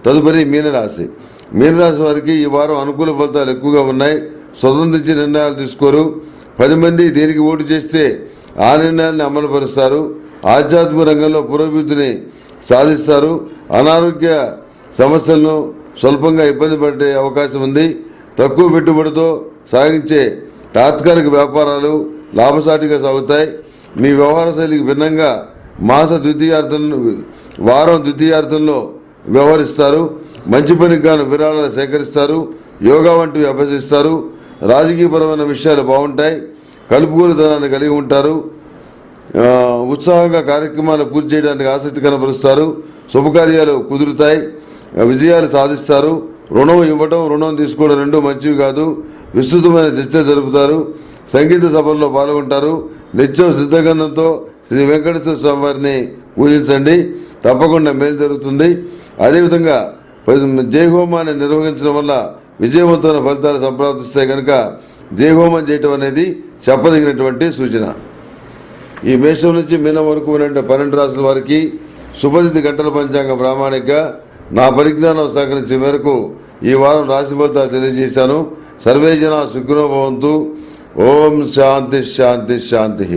తదుపరి మీనరాశి. మీనరాశి వారికి ఈ వారం అనుకూల ఫలితాలు ఎక్కువగా ఉన్నాయి. స్వతంత్రించి నిర్ణయాలు తీసుకోరు. 10 మంది దేనికి ఓటు చేస్తే ఆ నిర్ణయాన్ని అమలుపరుస్తారు. ఆధ్యాత్మిక రంగంలో పురోభివృద్ధిని సాధిస్తారు. అనారోగ్య సమస్యలను స్వల్పంగా ఇబ్బంది పడే అవకాశం ఉంది. తక్కువ పెట్టుబడితో సాగించే తాత్కాలిక వ్యాపారాలు లాభసాటిగా సాగుతాయి. మీ వ్యవహార శైలికి భిన్నంగా వారం ద్వితీయార్థంలో వ్యవహరిస్తారు. మంచి పనికి గాను విరాళాలు సేకరిస్తారు. యోగా వంటివి అభ్యసిస్తారు. రాజకీయపరమైన విషయాలు బాగుంటాయి. కలుపుగోలుతనాన్ని కలిగి ఉంటారు. ఉత్సాహంగా కార్యక్రమాలు పూర్తి చేయడానికి ఆసక్తి కనబరుస్తారు. శుభకార్యాలు కుదురుతాయి. విజయాలు సాధిస్తారు. రుణం ఇవ్వడం, రుణం తీసుకోవడం రెండూ మంచివి కాదు. విస్తృతమైన చర్చలు జరుపుతారు. సంగీత సభల్లో పాల్గొంటారు. నిత్యం సిద్ధగంధంతో శ్రీ వెంకటేశ్వర స్వామి వారిని పూజించండి. తప్పకుండా మేలు జరుగుతుంది. అదేవిధంగా జయహోమాన్ని నిర్వహించడం వల్ల విజయవంతమైన ఫలితాలు సంప్రాప్తిస్తాయి కనుక జయహోమం చేయటం అనేది చెప్పదగినటువంటి సూచన. ఈ మేషం నుంచి మీనం వరకు ఉన్న 12 రాసుల వారికి శుభతిథి గంటల పంచాంగం ప్రామాణిక నా పరిజ్ఞానం సహకరించే మేరకు ఈ వారం రాశి ఫలితాలు తెలియజేశాను. సర్వే జనా సుఖినో భవంతు. ఓం శాంతి శాంతి శాంతి.